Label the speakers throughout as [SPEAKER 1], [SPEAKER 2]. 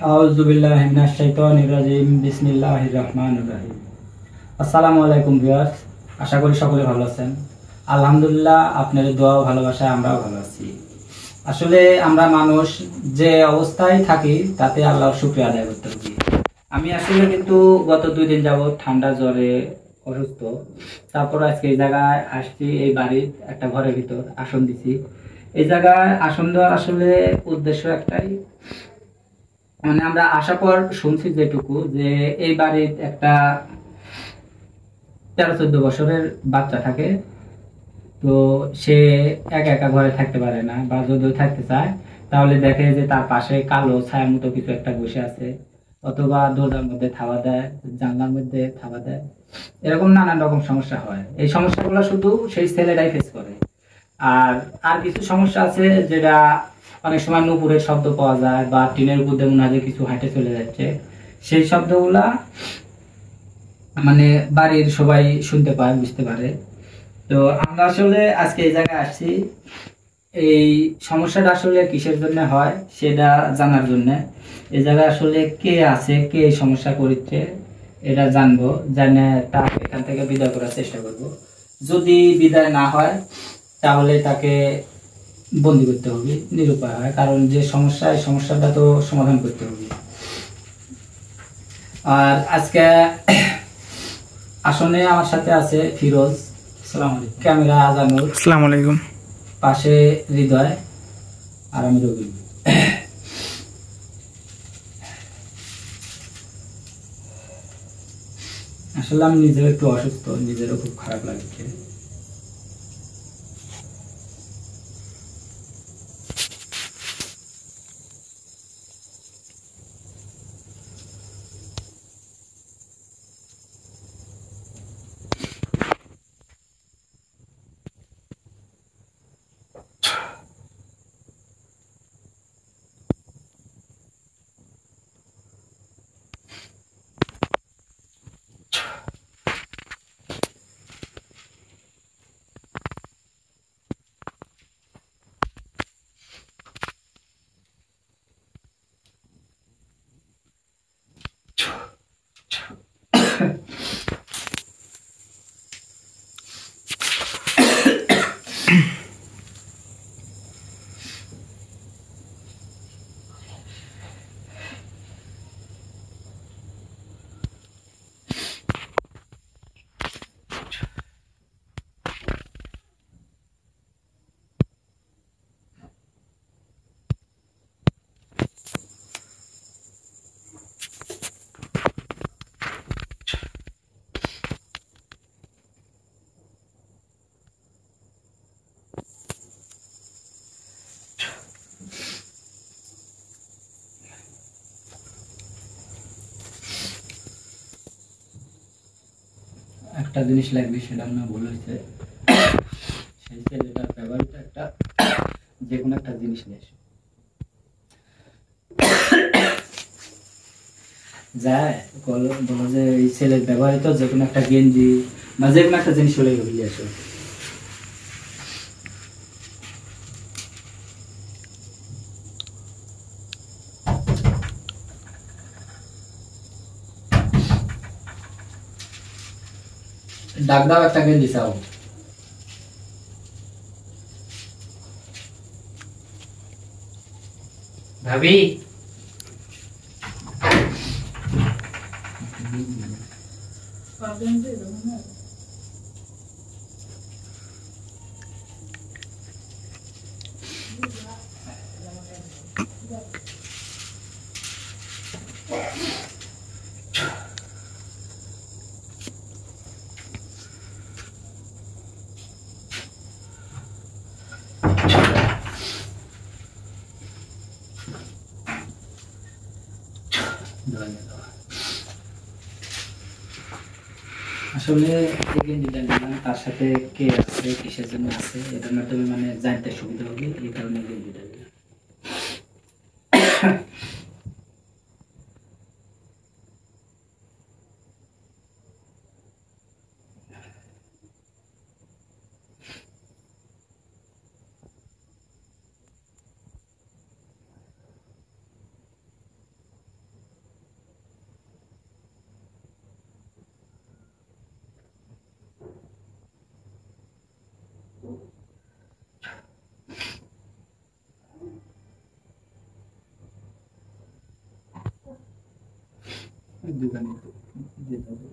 [SPEAKER 1] আউযু বিল্লাহি মিনাশ শাইতানির রাজিম বিসমিল্লাহির রহমানির রহিম। আসসালামু আলাইকুম ভিউয়ার্স, আশা করি সকলে ভালো আছেন। আলহামদুলিল্লাহ, আপনাদের দোয়া ও ভালোবাসায় আমরাও ভালো আছি। আসলে আমরা মানুষ যে অবস্থায় থাকি তাতে আল্লাহর শুকরিয়া আদায় করতে হবে। আমি আসলে কিন্তু গত 2 দিন যাবত ঠান্ডা জ্বরে অসুস্থ। তারপর আজকে এই জায়গায় আসছি, এই বাড়ির একটা ঘরের ভিতর আসন দিছি। এই জায়গায় আসন দেওয়ার আসলে উদ্দেশ্য একটাই, মানে আমরা আসার পর শুনছি যেটুকু, যে এই বাড়ির একটা 13-14 বছরের বাচ্চা থাকে। তো সে একা একা ঘরে থাকতে পারে না, বা যদিও থাকতে চায় তাহলে দেখে যে তার পাশে কালো ছায়ার মতো কিছু একটা বসে আছে, অথবা দরজার মধ্যে থাবা দেয়, জানলার মধ্যে থাবা দেয়। এরকম নানান রকম সমস্যা হয়। এই সমস্যাগুলো শুধু সেই ছেলেটাই ফেস করে। আর আর কিছু সমস্যা আছে যেটা অনেক সময় নুপুরের শব্দ পাওয়া যায়, বা টিনের উপর দিয়ে মনে হয় যে কিছু হাঁটে চলে যাচ্ছে। সেই শব্দগুলা মানে বাড়ির সবাই শুনতে পায়, বুঝতে পারে। তো আমরা আসলে আজকে এই জায়গায় আসছি এই সমস্যাটা আসলে কিসের জন্য হয় সেটা জানার জন্য। এই জায়গায় আসলে কে আছে, কে এই সমস্যা করছে এটা জানবো, জানে তাকে এখান থেকে বিদায় করার চেষ্টা করব। যদি বিদায় না হয় তাহলে তাকে বন্দি করতে হবে, নিরুপায় হয়, কারণ যে সমস্যা, এই সমস্যাটা তো সমাধান করতে হবে। আর আজকে আসনে আমার সাথে আছে ফিরোজ, আসসালামু আলাইকুম, ক্যামেরা আজানুর,
[SPEAKER 2] আসসালামু আলাইকুম,
[SPEAKER 1] পাশে হৃদয়, আর আমি রবি। আসলে আমি নিজেও একটু অসুস্থ, নিজেরও খুব খারাপ লাগছে। একটা জিনিস লাগবে, সেটা না ভুল হয়েছে। সেই ছেলেটার ব্যবহারটা একটা, যে কোনো একটা জিনিস নিয়ে এসে যায়, বলো যে এই ছেলের ব্যবহৃত যে কোনো একটা গেঞ্জি বা যে কোনো একটা জিনিস হলে নিয়ে আসো। ডাক দাও, একটা গেঞ্জি চাও। ভাবি, আসলে এই গেঞ্জিটা নিলাম, তার সাথে কে আছে, কিসের জন্য আছে, এটার মাধ্যমে মানে জানতে সুবিধা হবে, এই কারণে গেঞ্জিটা নিলাম। দোকানে যেতে হবে।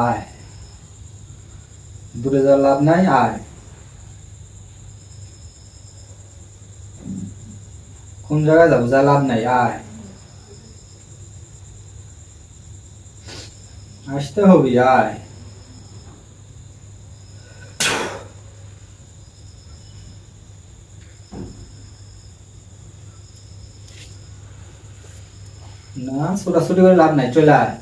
[SPEAKER 2] আয়, দূরে যাওয়ার লাভ নাই, আয়। কোন জায়গায় যাবো, যা লাভ নাই, আয়। আসতে হবে, আয়। না, ছোটাছুটি করে লাভ নাই, চলে আয়।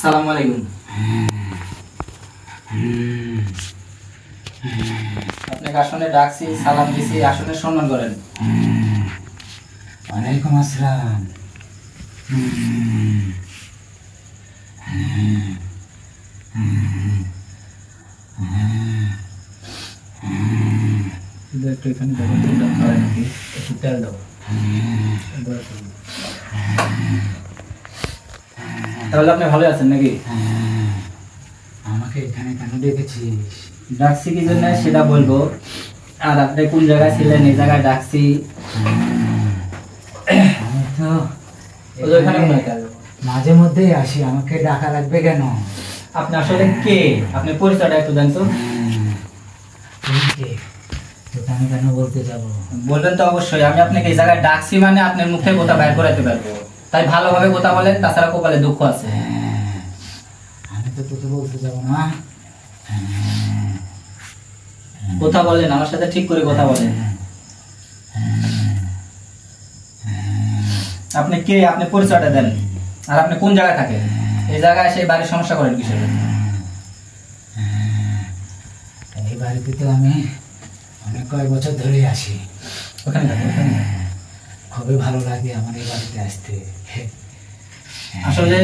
[SPEAKER 1] আসসালামু আলাইকুম। আপনাকে আসনে ডাকছি, সালাম দিছি, আসনে সম্মান করেন।
[SPEAKER 2] ওয়ালাইকুম আসসালাম।
[SPEAKER 1] একটু এখানে দেখেন, একটু তেল দাও। তাহলে আপনি ভালো আছেন নাকি?
[SPEAKER 2] আমাকে এখানে কেন ডেকেছিস?
[SPEAKER 1] ডাকছি কি জন্য সেটা বলবো, আর আপনি কোন জায়গায় ছিলেন এই জায়গায় ডাকছি।
[SPEAKER 2] আমি তো
[SPEAKER 1] ওখানে
[SPEAKER 2] মাঝে মধ্যেই আসি, আমাকে ডাকা লাগবে কেন?
[SPEAKER 1] আপনি আসলে কে? আপনি পরিচয়টা একটু দেন তো।
[SPEAKER 2] তুমি কে? তোকে আমি কেন বলতে যাবো?
[SPEAKER 1] বলবেন তো অবশ্যই। আমি আপনাকে এই জায়গায় ডাকছি মানে আপনার মুখে কথা বাইর করাতে পারবো, তাই ভালোভাবে কথা বলেন, তাছাড়া কপালে দুঃখ আছে।
[SPEAKER 2] আমি তো তোকে বলতে যাবো না।
[SPEAKER 1] কথা বলেন আমার সাথে, ঠিক করে কথা বলেন। আপনি কে? আপনি পরিচয়টা দেন, আর আপনি কোন জায়গায় থাকেন? এই জায়গায় সেই বাড়ির সমস্যা করেন কিসের?
[SPEAKER 2] এই বাড়িতে তো আমি অনেক কয়েক বছর ধরে আসি।
[SPEAKER 1] ওখানে থাকেন, ওখানে থাকেন।
[SPEAKER 2] খুবই ভালো লাগে আমার এই বাড়িতে আসতে।
[SPEAKER 1] আসলে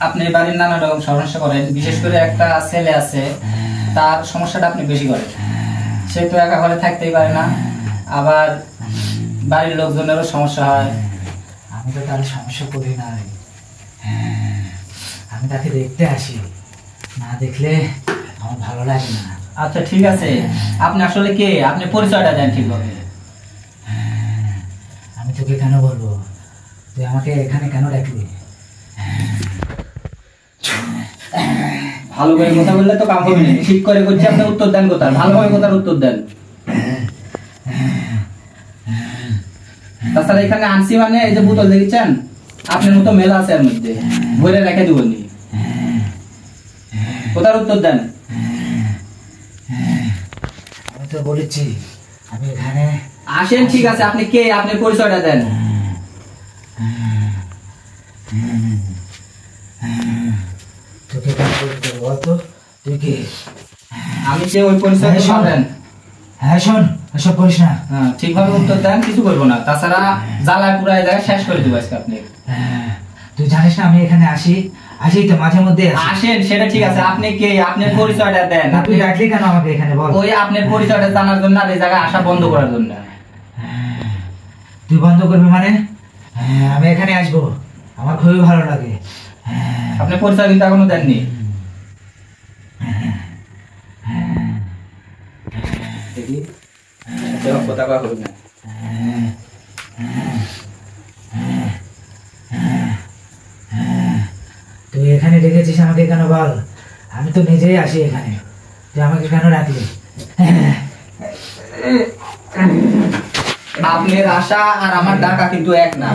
[SPEAKER 1] আপনি এই বাড়ির নানা রকম সমস্যা করেন, বিশেষ করে একটা ছেলে আছে, তার সমস্যাটা আপনি বেশি করেন। সে তো একা ঘরে থাকতেই পারে না, আবার বাড়ির লোকজনেরও সমস্যা হয়।
[SPEAKER 2] আমি তো তার সমস্যা করি নাই, আমি তাকে দেখতে আসি, না দেখলে আমার ভালো লাগে না।
[SPEAKER 1] আচ্ছা ঠিক আছে, আপনি আসলে কে? আপনি পরিচয়টা দেন ঠিকভাবে।
[SPEAKER 2] আমি তোকে কেন বলবো? তুই আমাকে এখানে কেন ডাকলি?
[SPEAKER 1] ভালো করে কথা বললে তো কাম হবে না। ঠিক করে করছি, আপনি উত্তর দেন কথা, ভালোভাবে কথার উত্তর দেন। তাছাড়া এখানে আনছি মানে এই যে বোতল দেখেছেন, আপনার মতো মেলা আছে এর মধ্যে, ভরে রেখে দেবনি। কথার উত্তর দেন।
[SPEAKER 2] আমি তো বলেছি আমি এখানে
[SPEAKER 1] আসেন, ঠিক আছে। আপনি কে? আপনি পরিচয়টা দেন।
[SPEAKER 2] তোকে কেন বলতে বলতো? তুই কে?
[SPEAKER 1] আমি যে ওই পরিচয় পাবেন।
[SPEAKER 2] হ্যাঁ শোন, এসব বলিস না।
[SPEAKER 1] হ্যাঁ, ঠিকভাবে উত্তর দেন, কিছু করবো না। তাছাড়া জ্বালায় পুরায় জায়গায় শেষ করে দেবো আজকে আপনি।
[SPEAKER 2] তুই জানিস না আমি এখানে আসি আসি তো মাঝে মধ্যে আসি।
[SPEAKER 1] আসেন সেটা ঠিক আছে, আপনি কে, আপনার পরিচয়টা দেন।
[SPEAKER 2] তা তুই ডাকলি কেন আমাকে এখানে বল?
[SPEAKER 1] ওই আপনার পরিচয়টা জানার জন্য আর এই জায়গায় আসা বন্ধ করার জন্য।
[SPEAKER 2] তুই বন্ধ করবি মানে? আমি এখানে আসবো, আমার খুবই ভালো লাগে।
[SPEAKER 1] আপনি পরিচয় কিন্তু এখনো দেননি। দেখি কথা কওয়া হবে না।
[SPEAKER 2] তুই এখানে ডেকেছিস আমাকে কেন বল? আমি তো নিজেই আসি এখানে, তুই আমাকে কেন ডাকলি?
[SPEAKER 1] আপনার আশা আর আমার ডাকা কিন্তু এক না,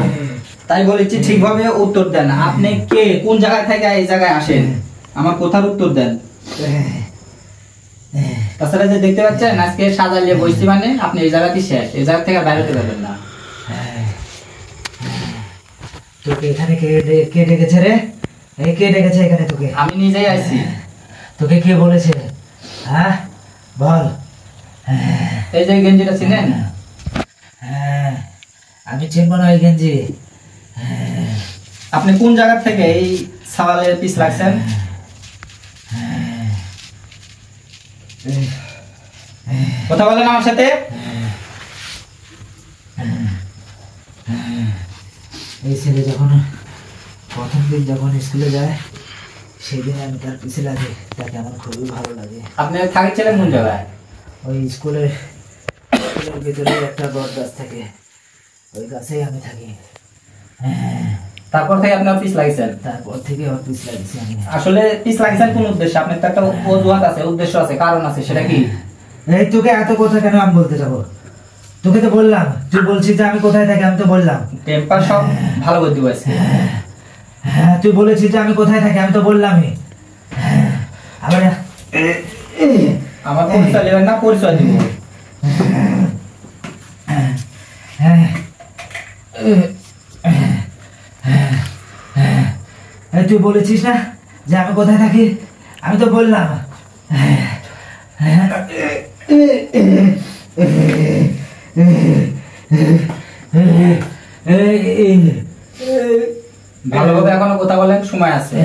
[SPEAKER 1] তাই বলেছি ঠিকভাবে উত্তর দেন। আপনি কে, কোন জায়গা থেকে এই জায়গায় আসেন, আমার কথার উত্তর দেন। তাছাড়া যে দেখতে পাচ্ছেন আজকে সাজালিয়ে বসছি, মানে আপনি এই জায়গাতেই শেষ, এই জায়গা থেকে বাইরে হতে পারবেন না।
[SPEAKER 2] তোকে এখানে কে ডেকেছে রে? কে ডেকেছে এখানে তোকে?
[SPEAKER 1] আমি নিজেই আইছি।
[SPEAKER 2] তোকে কে বলেছে? হ্যাঁ বল।
[SPEAKER 1] এই যে গেঞ্জিটা চিনেন?
[SPEAKER 2] আমি চিনবো না এই গেঞ্জি।
[SPEAKER 1] আপনি কোন জায়গা থেকে এই সাওয়ালের পিস রাখছেন? কথা বলেন আমার সাথে।
[SPEAKER 2] এই ছেলে যখন প্রথম দিন যখন স্কুলে যায় সেদিন আমি তার পিছে লাগে, তাকে আমার খুবই ভালো লাগে।
[SPEAKER 1] আপনি থাকছিলেন কোন জায়গায়?
[SPEAKER 2] ওই স্কুলের ভিতরে একটা বট গাছ থাকে, ওই গাছেই আমি থাকি।
[SPEAKER 1] তারপর থেকে আপনার পিস লাগছেন?
[SPEAKER 2] তারপর থেকে ওর পিছ লাগছি আমি।
[SPEAKER 1] আসলে পিস লাগছেন কোন উদ্দেশ্যে? আপনার তো একটা অজুহাত আছে, উদ্দেশ্য আছে, কারণ আছে, সেটা কি?
[SPEAKER 2] এই তোকে এত কথা কেন আমি বলতে যাবো? তোকে তো বললাম, তুই বলছিস যে আমি কোথায় থাকি, আমি তো বললাম।
[SPEAKER 1] টেম্পার সব ভালো করে দিব আজকে।
[SPEAKER 2] হ্যাঁ তুই বলেছিস যে আমি কোথায় থাকি, আমি তো বললামই। আবার
[SPEAKER 1] আমার পরিচয় নেবেন না? পরিচয় দিব।
[SPEAKER 2] তুই বলেছিস না যে আমি কোথায় থাকি, আমি তো বললাম।
[SPEAKER 1] ভালোভাবে এখনো কথা বলেন, সময় আছে।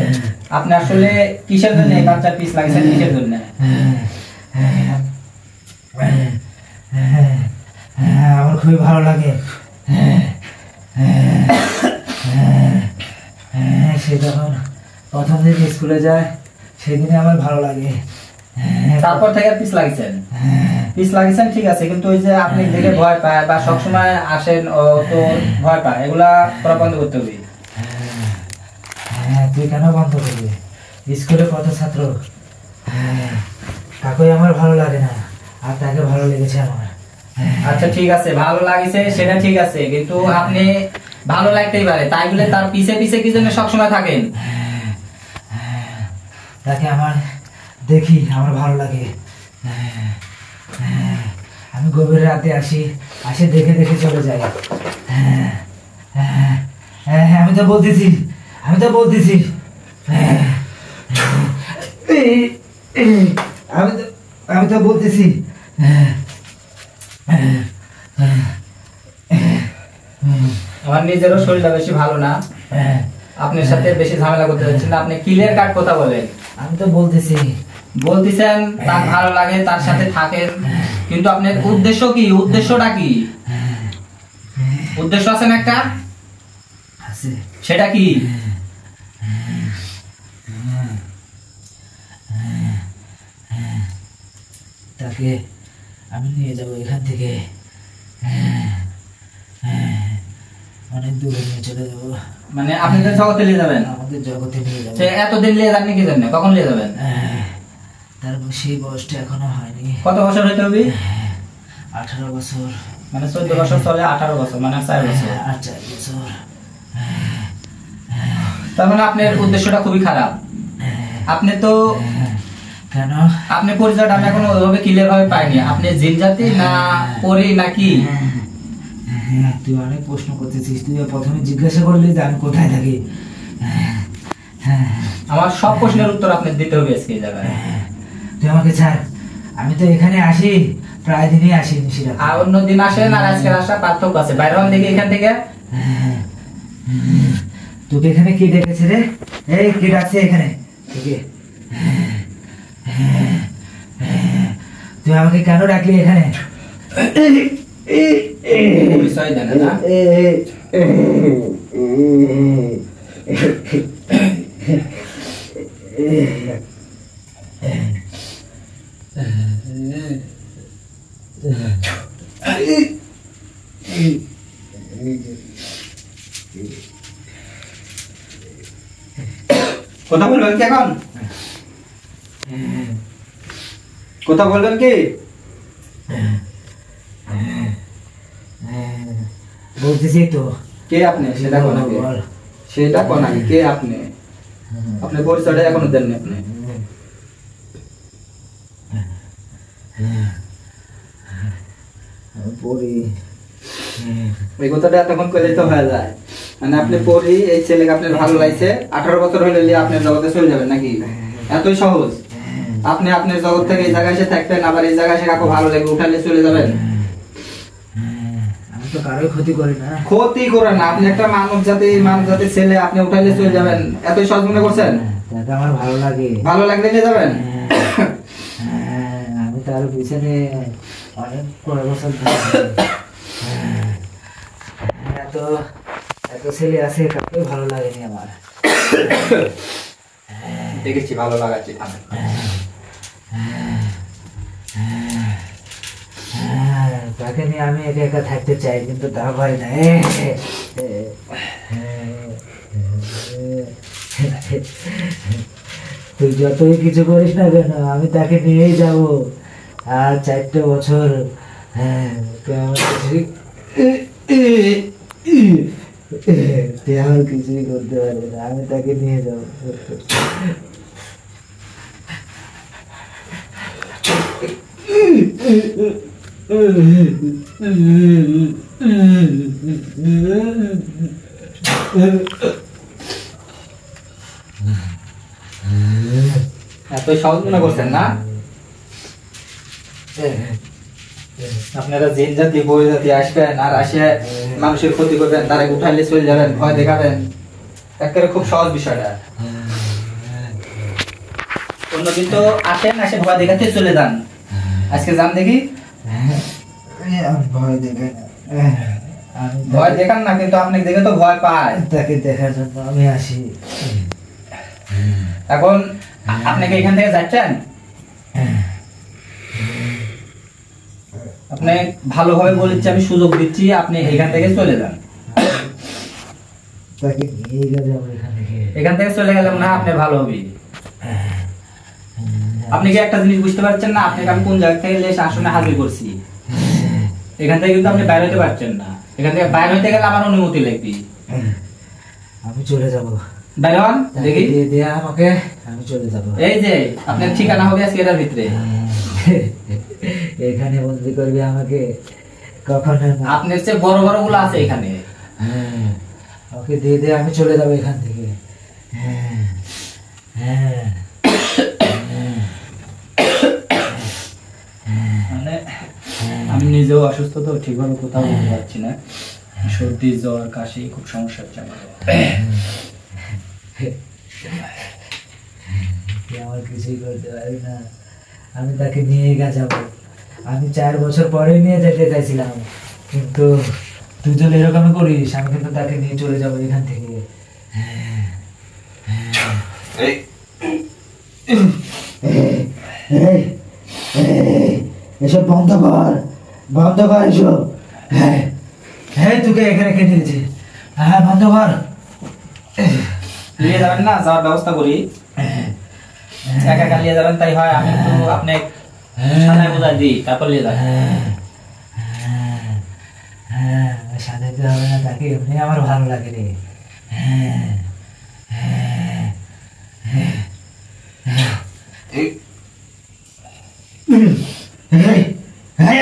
[SPEAKER 1] আপনি আসলে কিসের জন্য এই বাচ্চার পিস লাগছেন, কিসের জন্য?
[SPEAKER 2] আমার খুবই ভালো লাগে। সে যখন প্রথম দিন স্কুলে যায় সেদিনে আমার ভালো লাগে।
[SPEAKER 1] তারপর থেকে পিস লাগছেন? পিস লাগছেন ঠিক আছে, কিন্তু ওই যে আপনি দেখে ভয় পায় বা সবসময় আসেন ও তো ভয় পায়, এগুলা করা বন্ধ করতে হবে।
[SPEAKER 2] তুই কেন বন্ধ করবি? স্কুলে কত ছাত্র, কাকুই আমার ভালো লাগে না, আর তাকে ভালো লেগেছে আমার।
[SPEAKER 1] আচ্ছা ঠিক আছে, ভালো লাগিছে সেটা ঠিক আছে, কিন্তু আপনি ভালো লাগতেই পারে, তাই বলে তার পিছে পিছে কি জন্য সবসময় থাকেন?
[SPEAKER 2] তাকে আমার দেখি আমার ভালো লাগে। আমি গভীর রাতে আসি, দেখে দেখে চলে যাই। আমি তো বলতেছি আমি তো বলতেছি।
[SPEAKER 1] আমার নিজেরও শরীরটা বেশি ভালো না, আপনার সাথে বেশি ঝামেলা করতে যাচ্ছেন না। আপনি ক্লিয়ার কাট কথা বলেন।
[SPEAKER 2] আমি তো বলতেছেন
[SPEAKER 1] তার ভালো লাগে, তার সাথে থাকেন, কিন্তু আপনার উদ্দেশ্য কি? উদ্দেশ্যটা কি? উদ্দেশ্য আছে না একটা, সেটা কি?
[SPEAKER 2] তাকে আমি নিয়ে যাবো এখান থেকে, অনেক দূরে নিয়ে চলে যাবো।
[SPEAKER 1] মানে আপনি তো জগতে নিয়ে যাবেন?
[SPEAKER 2] আমাদের জগতে নিয়ে যাবো।
[SPEAKER 1] সে এতদিন নিয়ে যাননি কি জন্য? কখন নিয়ে যাবেন?
[SPEAKER 2] তার সেই বয়সটা এখনো হয়নি।
[SPEAKER 1] কত বছর হইতে হবে?
[SPEAKER 2] 18 বছর।
[SPEAKER 1] মানে 14 বছর চলে, 18 বছর মানে 4 বছর।
[SPEAKER 2] আর 4 বছর।
[SPEAKER 1] তার মানে আপনার উদ্দেশ্যটা খুবই খারাপ। আপনি তো
[SPEAKER 2] কেন?
[SPEAKER 1] আপনি পরিচয়টা আমি এখনো ওইভাবে ক্লিয়ার ভাবে পাইনি। আপনি জিন জাতি না পরি নাকি?
[SPEAKER 2] তুই অনেক প্রশ্ন করতেছিস। তুই প্রথমে জিজ্ঞাসা করলি যে আমি কোথায় থাকি।
[SPEAKER 1] আমার সব প্রশ্নের উত্তর আপনি দিতে হবে আজকে এই জায়গায়।
[SPEAKER 2] তুই আমাকে ছাড়, আমি তো এখানে আসি, প্রায় দিনই আসি নিশিরা।
[SPEAKER 1] আর অন্য দিন আসেন আর আজকের আসা পার্থক্য আছে। বাইরে হন দেখি এখান থেকে।
[SPEAKER 2] তোকে এখানে কি ডেকেছে রে? এই কি ডাকছে এখানে তোকে? তুই আমাকে কেন ডাকলি এখানে?
[SPEAKER 1] পরিচয় দেন না। কথা বলবেন কি এখন? কথা বলবেন কি?
[SPEAKER 2] বলতেছি তো।
[SPEAKER 1] কে আপনি সেটা কোন আগে? সেটা কোন আগে? কে আপনি? আপনি পরিচয়টা এখনো দেননি আপনি।
[SPEAKER 2] পড়ি
[SPEAKER 1] এই কথাটা এতক্ষণ করলে তো হয়ে যায়। মানে আপনি পড়ি এই ছেলেকে আপনার ভালো লাগছে, 18 বছর হলে আপনার জগতে চলে যাবেন নাকি? এতই সহজ? আপনি আপনার জগৎ থেকে এই জায়গায় এসে থাকবেন, আবার এই জায়গায় এসে কাউকে ভালো লাগে উঠালে চলে যাবেন?
[SPEAKER 2] আমি তো কারোই ক্ষতি করি না।
[SPEAKER 1] ক্ষতি করেন না, আপনি একটা মানব জাতির ছেলে, আপনি উঠাইলে চলে যাবেন? এতই সহজ মনে করছেন?
[SPEAKER 2] তাকে আমার ভালো লাগে।
[SPEAKER 1] ভালো লাগলে নিয়ে যাবেন?
[SPEAKER 2] আমি তার পিছনে অনেক কয়েক বছর এত এত ছেলে আছে, কাউকে ভালো লাগেনি আমার।
[SPEAKER 1] দেখেছি ভালো লাগাচ্ছি।
[SPEAKER 2] তাকে নিয়ে আমি একা একা থাকতে চাই, কিন্তু তা পারি না। তুই যতই কিছু করিস না কেন, আমি তাকে নিয়েই যাব। আর 4টে বছর তুই আমার কিছুই করতে পারবি না, আমি তাকে নিয়ে যাবো।
[SPEAKER 1] এতই সহজ মনে করছেন না? আপনারা জিন জাতি বই জাতি আসবেন আর আসে মানুষের ক্ষতি করবেন, তারা উঠাইলে চলে যাবেন, ভয় দেখাবেন। একেবারে খুব সহজ বিষয়টা। অন্যদিন তো আসেন, আসে ভয় দেখাতে চলে যান। আজকে যান দেখি।
[SPEAKER 2] ভয় দেখে
[SPEAKER 1] ভয় দেখান না, কিন্তু আপনি দেখে তো ভয় পায়।
[SPEAKER 2] তাকে দেখার জন্য আমি আসি।
[SPEAKER 1] এখন আপনি কি এখান থেকে যাচ্ছেন? আপনি ভালোভাবে বলেছি, আমি সুযোগ দিচ্ছি, আপনি এখান থেকে চলে যান।
[SPEAKER 2] তাকে নিয়ে গেলে
[SPEAKER 1] এখান থেকে চলে গেলাম না, আপনি ভালো হবে। আপনি কি একটা জিনিস বুঝতে পারছেন না? আপনাকে আমি কোন জায়গা থেকে এসে আসনে হাজির করছি। এখান থেকে কিন্তু আপনি বাইরে হতে পারছেন না। এখান থেকে বাইরে হতে গেলে আমার অনুমতি লাগবে।
[SPEAKER 2] আমি চলে যাব।
[SPEAKER 1] বাইরে হন দেখি।
[SPEAKER 2] দেয়া আমাকে, আমি চলে যাব।
[SPEAKER 1] এই যে আপনার ঠিকানা হবে আজকে এটার ভিতরে।
[SPEAKER 2] এখানে বন্দি করবে আমাকে? কখনো না।
[SPEAKER 1] আপনার চেয়ে বড় বড় গুলো আছে এখানে।
[SPEAKER 2] ওকে দিয়ে দে, আমি চলে যাবো এখান থেকে।
[SPEAKER 1] মানে আমি নিজেও অসুস্থ, তো ঠিকভাবে কোথাও বলতে পারছি না। সর্দি জ্বর কাশি খুব সমস্যা হচ্ছে আমার।
[SPEAKER 2] আমার কিছুই করতে পারি না, আমি তাকে নিয়ে যাবো। আমি 4 বছর পরে নিয়ে যেতে চাইছিলাম, কিন্তু তুই যদি এরকম করিস, আমি কিন্তু তাকে নিয়ে চলে যাবো এখান থেকে। এসব বন্ধ কর, বন্ধ কর এসব। হ্যাঁ তোকে এখানে কে দিয়েছে? হ্যাঁ বন্ধ কর।
[SPEAKER 1] নিয়ে যাবেন না? যাওয়ার ব্যবস্থা করি। একা একা নিয়ে যাবেন তাই হয়? আমি তো আপনি সানায় বোঝা দিই, তারপর নিয়ে যাবেন।
[SPEAKER 2] সাজাতে হবে না, তাকে এমনি আমার ভালো লাগে রে।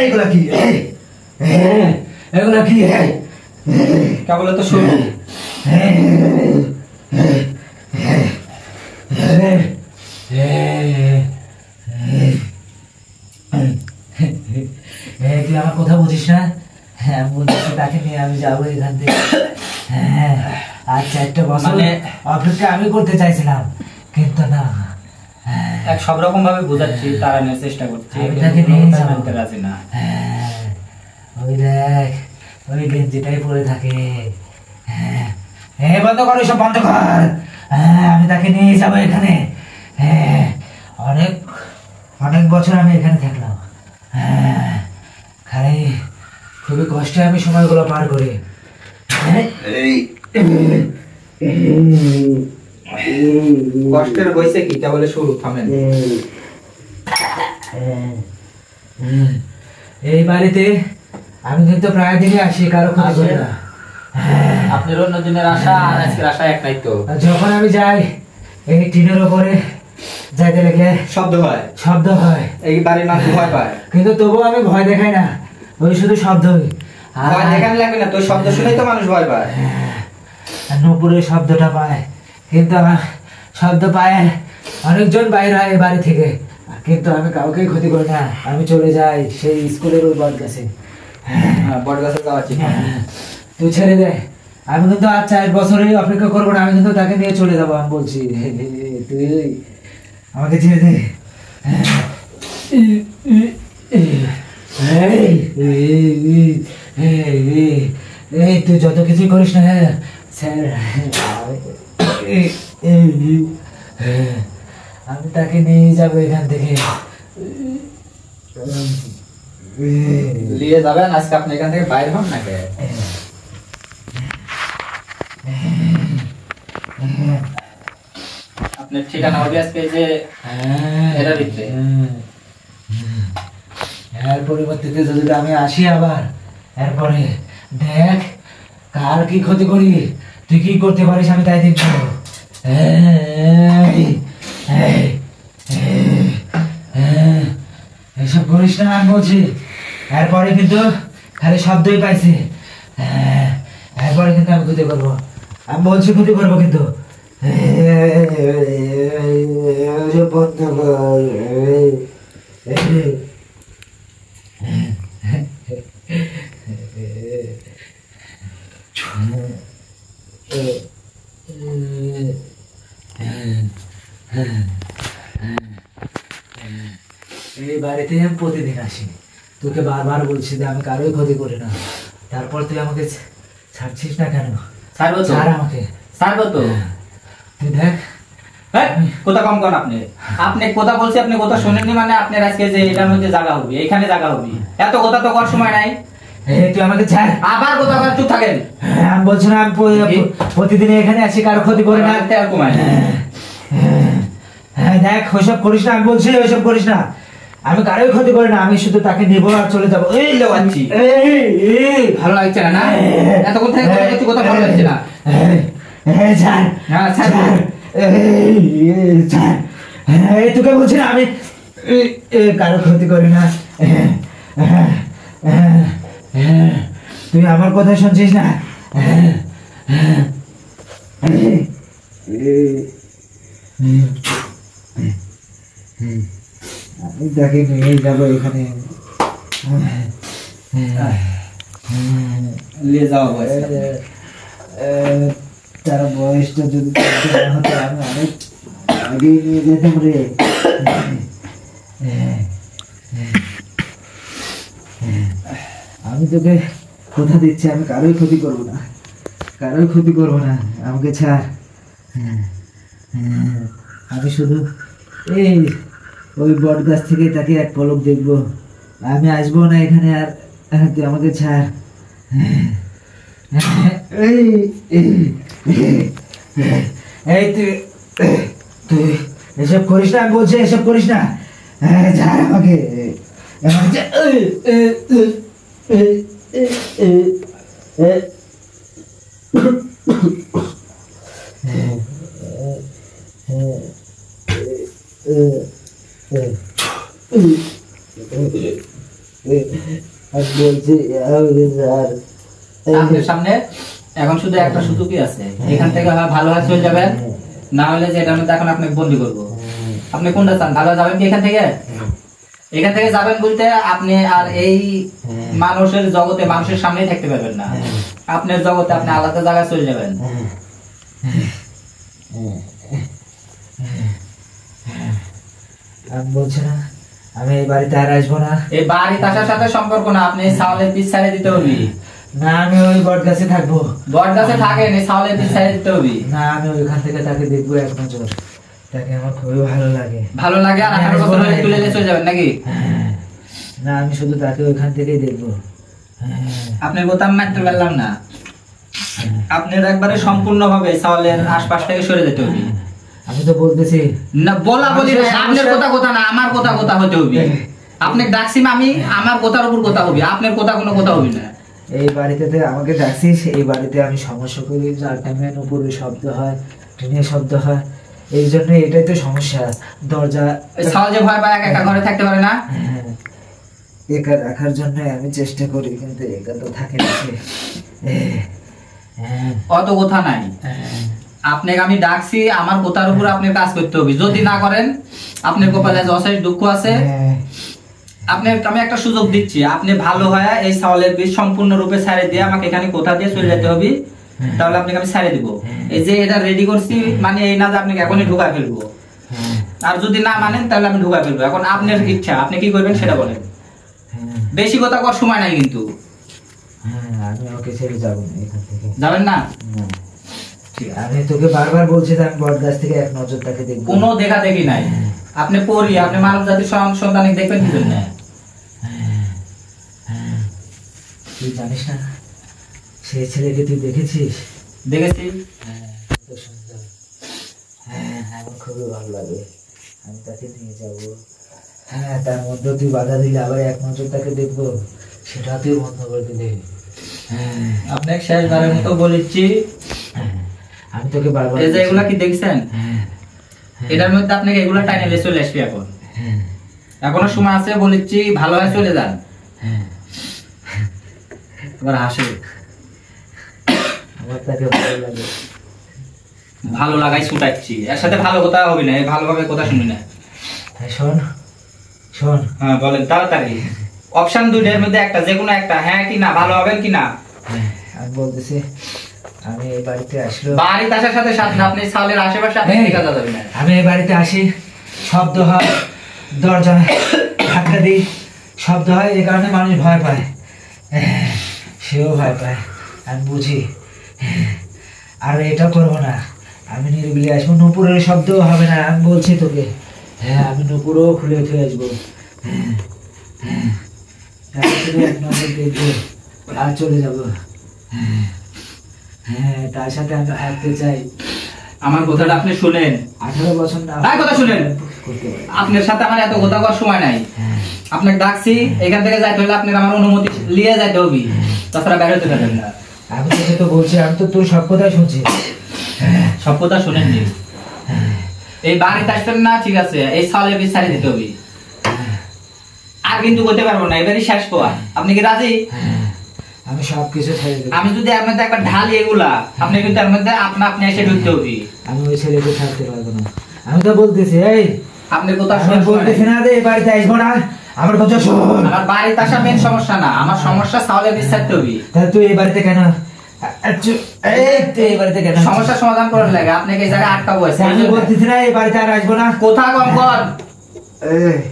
[SPEAKER 2] এগুলা কি? এগুলা কি?
[SPEAKER 1] কেবল তো শুরু।
[SPEAKER 2] তুই আমার কথা বুঝিস না? হ্যাঁ বলছি, তাকে নিয়ে আমি যাবো এখান থেকে। আর 4টা বছর
[SPEAKER 1] মানে-
[SPEAKER 2] অপেক্ষা আমি করতে চাইছিলাম, কিন্তু না।
[SPEAKER 1] এক সব রকম ভাবে বোঝাচ্ছি, তাড়ানোর চেষ্টা করছি,
[SPEAKER 2] আমি
[SPEAKER 1] কিন্তু
[SPEAKER 2] তাকে
[SPEAKER 1] কোনো
[SPEAKER 2] নিয়ে
[SPEAKER 1] কথা
[SPEAKER 2] যাবো।
[SPEAKER 1] মানতে রাজি না।
[SPEAKER 2] ওই দেখ, ওই গেঞ্জিটাই পরে থাকে। বন্ধ কর, সব বন্ধ কর। আমি তাকে নিয়ে যাবো এখানে। অনেক অনেক বছর আমি এখানে থাকলাম। খালি খুবই কষ্টে আমি সময়গুলো পার করি।
[SPEAKER 1] কষ্টের বইছে কি কেবলে শুরু, থামেন।
[SPEAKER 2] এই বাড়িতে আমি কিন্তু প্রায় দিনই আসি, কারো খোঁজ করি না।
[SPEAKER 1] আপনার অন্য দিনের আশা আর আজকের আশা একটাই তো।
[SPEAKER 2] আর যখন আমি যাই এই টিনের উপরে যাইতে লাগলে
[SPEAKER 1] শব্দ হয়,
[SPEAKER 2] শব্দ হয়,
[SPEAKER 1] এই বাড়ির মানুষ ভয় পায়।
[SPEAKER 2] কিন্তু তবুও আমি ভয় দেখাই না, ওই শুধু শব্দই।
[SPEAKER 1] ভয় দেখানো লাগবে না, তোর শব্দ শুনেই তো মানুষ ভয় পায়।
[SPEAKER 2] আর নূপুরের শব্দটা পায়, কিন্তু আমার শব্দ পায় অনেকজন বাইরে হয় এই বাড়ি থেকে, কিন্তু আমি কাউকে ক্ষতি করি না। আমি চলে যাই সেই স্কুলের ওই বট গাছে।
[SPEAKER 1] বট গাছে যাওয়া ঠিক না।
[SPEAKER 2] তুই ছেড়ে দে, আমি কিন্তু আর 4 বছরই অপেক্ষা করবো না, আমি কিন্তু তাকে নিয়ে চলে যাবো। আমি বলছি তুই আমাকে ছেড়ে দে। এই তুই যত কিছু করিস না স্যার, আমি তাকে নিয়ে যাবো এখান থেকে।
[SPEAKER 1] নিয়ে যাবেন আজকে আপনি এখান থেকে বাইরে হন নাকি? আপনার ঠিকানা হবে আজকে যে এর ভিতরে।
[SPEAKER 2] এর পরিবর্তে যদি আমি আসি আবার, এরপরে দেখ কার কি ক্ষতি করি, তুই কি করতে পারিস আমি তাই দেখবো। এসব করিস না আমি বলছি। এরপরে কিন্তু খালি শব্দই পাইছি, এরপরে কিন্তু আমি ক্ষতি করবো, আমি বলছি ক্ষতি করবো কিন্তু। বন্ধ কর। এই বাড়িতে আমি প্রতিদিন আসি, তোকে বারবার বলছি যে আমি কারোই ক্ষতি করি না, তারপর তুই আমাকে ছাড়ছিস না কেন?
[SPEAKER 1] ছাড়বো তো,
[SPEAKER 2] ছাড় আমাকে,
[SPEAKER 1] ছাড়বো তো।
[SPEAKER 2] তুই দেখ।
[SPEAKER 1] কথা কম কর আপনি। আপনি কথা বলছি, আপনি কথা শুনেননি মানে আপনার আজকে যে এটার মধ্যে জায়গা হবে, এখানে জায়গা হবে, এত কথা তো করার সময় নাই।
[SPEAKER 2] তুই আমাকে ছাড়।
[SPEAKER 1] আবার কথা বলার চুপ থাকেন।
[SPEAKER 2] আমি বলছি না আমি প্রতিদিন এখানে আসি, কারো ক্ষতি করি না। দেখ ওইসব করিস না, আমি বলছি ওইসব করিস না, আমি কারোই ক্ষতি করি না, আমি শুধু তাকে নেবো আর চলে যাবো। এই
[SPEAKER 1] লেওয়াচ্ছি, ভালো লাগছে না? এতক্ষণ থেকে কথা বলছি, কথা ভালো লাগছে না।
[SPEAKER 2] ছাড়,
[SPEAKER 1] হ্যাঁ ছাড়।
[SPEAKER 2] তোকে বলছি না আমি কারো ক্ষতি করি না। তুই আমার কথা শুনছিস না? আমি তাকে নিয়ে যাবো এখানে।
[SPEAKER 1] নিয়ে যাওয়া বয়স।
[SPEAKER 2] তার বয়সটা যদি হতো আমি অনেক আগেই নিয়ে যেতাম রে। আমি তোকে কথা দিচ্ছি আমি কারোই ক্ষতি করবো না, কারোই ক্ষতি করবো না, আমাকে ছাড়। আমি শুধু এই ওই বট গাছ থেকে তাকে এক পলক দেখবো, আমি আসবো না এখানে আর। তুই আমাকে ছাড়। এই তুই তুই এসব করিস না, আমি বলছি এসব করিস না। ছাড় আমাকে।
[SPEAKER 1] আপনার সামনে এখন শুধু একটা সুযোগই আছে, এখান থেকে ভালো হয় চলে যাবেন, না হলে যে এটার মধ্যে এখন আপনাকে বন্দি করবো। আপনি কোনটা চান? ভালো যাবেন কি এখান থেকে? এখান থেকে যাবেন বলতে আপনি আর এই মানুষের জগতে মানুষের সামনেই থাকতে পারবেন না, আপনার জগতে আপনি আলাদা জায়গায় চলে যাবেন।
[SPEAKER 2] আমি বলছি না আমি এই বাড়িতে আর আসবো না।
[SPEAKER 1] এই বাড়িতে আসার সাথে সম্পর্ক না, আপনি ছাওয়ালের পিস ছাড়িয়ে দিতে হবে।
[SPEAKER 2] না আমি ওই বট গাছে থাকবো।
[SPEAKER 1] বট গাছে থাকেন, এই ছাওয়ালের পিস ছাড়িয়ে দিতে হবে।
[SPEAKER 2] না আমি ওইখান থেকে তাকে দেখবো এক নজর, তাকে আমার খুবই ভালো লাগে।
[SPEAKER 1] ভালো লাগে আর 18 বছর হলে তুলে নিয়ে চলে যাবেন নাকি?
[SPEAKER 2] না আমি শুধু তাকে ওইখান থেকেই দেখবো।
[SPEAKER 1] আপনার কথা আমি মানতে পারলাম না। আপনার একবারে সম্পূর্ণভাবে ছাওয়ালের আশপাশ থেকে সরে যেতে হবে।
[SPEAKER 2] আমি তো বলতেছি
[SPEAKER 1] না, বলা বলি না, আপনার কথা না, আমার কথা হতে হবে। আপনি ডাকছি আমি, আমার কথার উপর কথা হবে, আপনার কথা কোনো কথা হবে না।
[SPEAKER 2] এই বাড়িতে আমাকে ডাকছিস, এই বাড়িতে আমি সমস্যা করি, যার টাইমে উপরে শব্দ হয়, ট্রেনের শব্দ হয়, এই জন্য এটাই তো সমস্যা। দরজা
[SPEAKER 1] সহজে ভয় পায় একা ঘরে থাকতে পারে না।
[SPEAKER 2] একা রাখার জন্য আমি চেষ্টা করি, কিন্তু একা তো থাকে না সে।
[SPEAKER 1] অত কথা নাই, আপনাকে আমি ডাকছি, আমার কথার উপর আপনি কাজ করতে হবে। যদি না করেন আপনার কপালে অশেষ দুঃখ আছে। আপনাকে আমি একটা সুযোগ দিচ্ছি, আপনি ভালো হয় এই ছাওয়ালের বীজ সম্পূর্ণরূপে ছাড়ে দিয়ে আমাকে এখানে কোথা দিয়ে চলে যেতে হবে, তাহলে আপনাকে আমি ছাড়ে দিব। এই যে এটা রেডি করছি, মানে এই না যে আপনাকে এখনই ঢুকায় ফেলবো। আর যদি না মানেন তাহলে আমি ঢুকায় ফেলবো। এখন আপনার ইচ্ছা, আপনি কি করবেন সেটা বলেন। বেশি কথা করার সময় নাই কিন্তু।
[SPEAKER 2] আমি ওকে ছেড়ে যাবো না এখান থেকে।
[SPEAKER 1] যাবেন না?
[SPEAKER 2] আমি তোকে বারবার বলছি যে আমি বট গাছ থেকে এক নজর তাকে দেখবো।
[SPEAKER 1] কোনো দেখা দেখি নাই। আপনি পড়ি, আপনি মানব জাতির সন্তান দেখবেন কি জন্য?
[SPEAKER 2] তুই জানিস না সেই ছেলেকে তুই দেখেছিস?
[SPEAKER 1] দেখেছি।
[SPEAKER 2] সুন্দর, আমার খুবই ভালো লাগে, আমি তাকে নিয়ে যাবো। তার মধ্যে তুই বাধা দিলে আবার এক নজর তাকে দেখবো, সেটা তুই বন্ধ করে দিলে।
[SPEAKER 1] আপনাকে শেষবারের মতো বলেছি,
[SPEAKER 2] আমি তোকে বারবার
[SPEAKER 1] এই যে এগুলা কি দেখছেন, এটার মধ্যে আপনাকে এগুলা টাইনে চলে আসবে। এখনো সময় আছে, বলেছি ভালো হয় চলে যান। এবার হাসে,
[SPEAKER 2] আমার তাকে ভালো লাগে।
[SPEAKER 1] ভালো লাগাই ছুটাচ্ছি, এর সাথে ভালো কথা হবে না, ভালোভাবে কথা শুনি না।
[SPEAKER 2] শোন শোন,
[SPEAKER 1] হ্যাঁ বলেন তাড়াতাড়ি। অপশন দুইটার মধ্যে একটা, যে কোনো একটা, হ্যাঁ কি না, ভালো হবে কি না।
[SPEAKER 2] আমি বলতেছি আমি এই বাড়িতে আসলো,
[SPEAKER 1] বাড়িতে আসার সাথে সাথে আপনি ছাওয়ালের আশেপাশে আপনি দেখা যাবেন না।
[SPEAKER 2] আমি এই বাড়িতে আসি, শব্দ হয়, দরজা ধাক্কা দিই, শব্দ হয়, এই কারণে মানুষ ভয় পায়, সেও ভয় পায়, আমি বুঝি। আর এটা করবো না, আমি নিরিবিলি আসবো, নুপুরের শব্দও হবে না, আমি বলছি তোকে। আমি নুপুরও খুলে উঠে আসবো, এক নজর দেখবো আর চলে যাবো। তার সাথে আমি থাকতে চাই।
[SPEAKER 1] আমার কথাটা আপনি শুনেন।
[SPEAKER 2] 18 বছর না,
[SPEAKER 1] কথা শুনেন। আপনার সাথে আমার এত কথা করার সময় নাই। আপনাকে ডাকছি, এখান থেকে যাইতে হলে আপনার আমার অনুমতি নিয়ে যাইতে হবে, তাছাড়া বের হতে পারবেন না।
[SPEAKER 2] আমি তোকে তো বলছি, আমি তো তোর সব কথাই শুনছি।
[SPEAKER 1] সব কথা শুনেননি। এই বাড়িতে আসবেন না, ঠিক আছে, এই ছাওয়ালের বীজ ছাড়িয়ে দিতে হবে। আর কিন্তু করতে পারবো না, এবারই শেষ করা। আপনি কি রাজি?
[SPEAKER 2] আমি সবকিছু ছেড়ে দেব।
[SPEAKER 1] আমি যদি এর মধ্যে একবার ঢালি এগুলা, আপনি কিন্তু এর মধ্যে আপনি এসে ঢুকতে হবে।
[SPEAKER 2] আমি ওই ছেলেকে ছাড়তে পারবো না, আমি তো বলতেছি। এই
[SPEAKER 1] আপনার কথা
[SPEAKER 2] আমি বলতেছি না যে এই বাড়িতে আসবো না, আমার কথা শোন।
[SPEAKER 1] আমার বাড়িতে আসা মেন সমস্যা না, আমার সমস্যা ছাওয়ালের বীজ ছাড়তে হবে।
[SPEAKER 2] তাহলে তুই এই বাড়িতে কেন? এই বাড়িতে কেন?
[SPEAKER 1] সমস্যার সমাধান করার লাগে আপনাকে এই জায়গায় আটকাবো।
[SPEAKER 2] আমি বলতেছি না এই বাড়িতে আর আসবো না।
[SPEAKER 1] কোথা কম কর,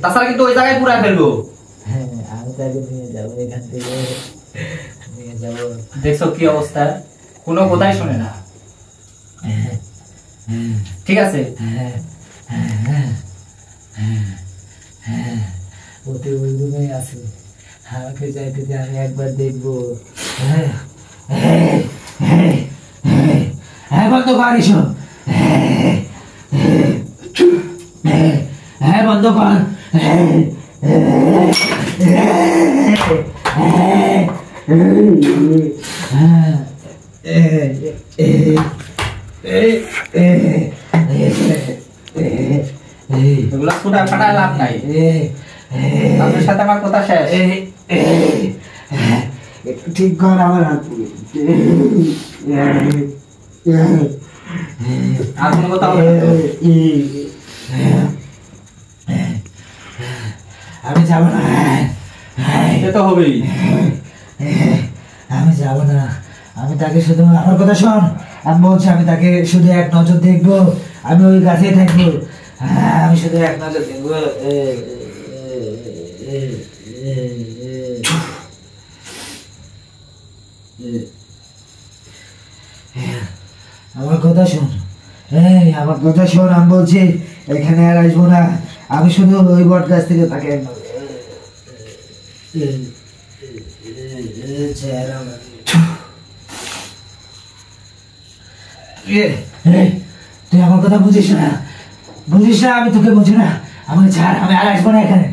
[SPEAKER 1] তাছাড়া কিন্তু ওই জায়গায় পুরা ফেলবো।
[SPEAKER 2] আমি তাকে নিয়ে যাবো এখান থেকে, নিয়ে যাবো।
[SPEAKER 1] দেখছো কি অবস্থা, কোনো কথাই শুনে না। ঠিক আছে,
[SPEAKER 2] ওতে ওই রুমেই আছে, আমাকে যাইতে দে, আমি একবার দেখবো। বন্ধ কর এসব, বন্ধ কর।
[SPEAKER 1] এগুলা ফুটা ফাটা লাভ নাই, আপনার সাথে আমার কথা শেষ।
[SPEAKER 2] ঠিক কর আমার হাত।
[SPEAKER 1] আর কোনো কথা হবে না?
[SPEAKER 2] আমি যাবো না,
[SPEAKER 1] সে তো হবেই।
[SPEAKER 2] আমি যাবো না, আমি তাকে শুধু, আমার কথা শোন, আমি বলছি আমি তাকে শুধু এক নজর দেখবো, আমি ওই গাছেই থাকবো। হ্যাঁ, আমি শুধু এক নজর দেখবো। আমার কথা শোন, এই আমার কথা শোন, আমি বলছি এখানে আর আসবো না, আমি শুধু ওই বট গাছ থেকে তাকে এক নজর। তুই আমার কথা বুঝিস না, বুঝিস না, আমি তোকে বুঝি না, আমাকে ছাড়, আমি আর আসবো না এখানে।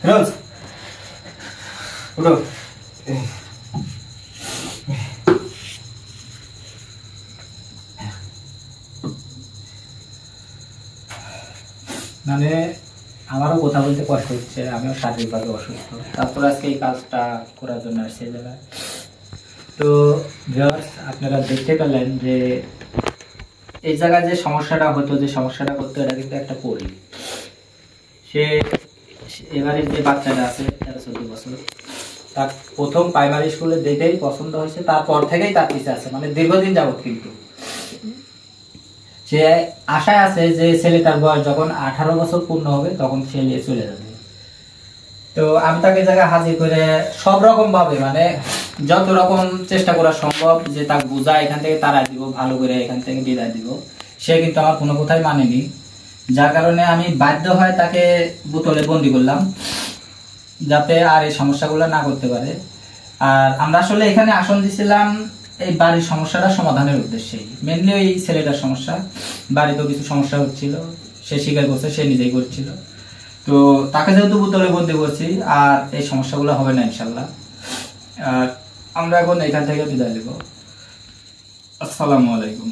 [SPEAKER 1] ফিরোজ, উঠো। মানে আমারও কথা বলতে কষ্ট হচ্ছে, আমিও শারীরিকভাবে অসুস্থ, তারপর আজকে এই কাজটা করার জন্য আসছি এই জায়গায়। তো ভিউয়ার্স, আপনারা দেখতে পেলেন যে এই জায়গায় যে সমস্যাটা হতো, যে সমস্যাটা করতো, এটা কিন্তু একটা পরি। সে এবারে যে বাচ্চাটা আছে 13-14 বছর, তার প্রথম প্রাইমারি স্কুলে দেখেই পছন্দ হয়েছে, তারপর থেকেই তার পিছে আছে, মানে দীর্ঘদিন যাবত। কিন্তু সে আশায় আছে যে ছেলেটার বয়স যখন 18 বছর পূর্ণ হবে তখন সে নিয়ে চলে যাবে। তো আমি তাকে জায়গায় হাজির করে সব রকম ভাবে, মানে যত রকম চেষ্টা করা সম্ভব যে তাকে বোঝা এখান থেকে তাড়াই দিব, ভালো করে এখান থেকে বিদায় দিব, সে কিন্তু আমার কোনো কথাই মানেনি। যার কারণে আমি বাধ্য হয়ে তাকে বোতলে বন্দি করলাম, যাতে আর এই সমস্যাগুলো না করতে পারে। আর আমরা আসলে এখানে আসন দিছিলাম এই বাড়ির সমস্যাটা সমাধানের উদ্দেশ্যেই, মেনলি ওই ছেলেটার সমস্যা, বাড়িতেও কিছু সমস্যা হচ্ছিল, সে স্বীকার করছে, সে নিজেই করছিল। তো তাকে যেহেতু বোতলে বন্দি করছি, আর এই সমস্যাগুলো হবে না ইনশাল্লাহ। আর আমরা এখন এখান থেকে বিদায় দেব। আসসালামু আলাইকুম।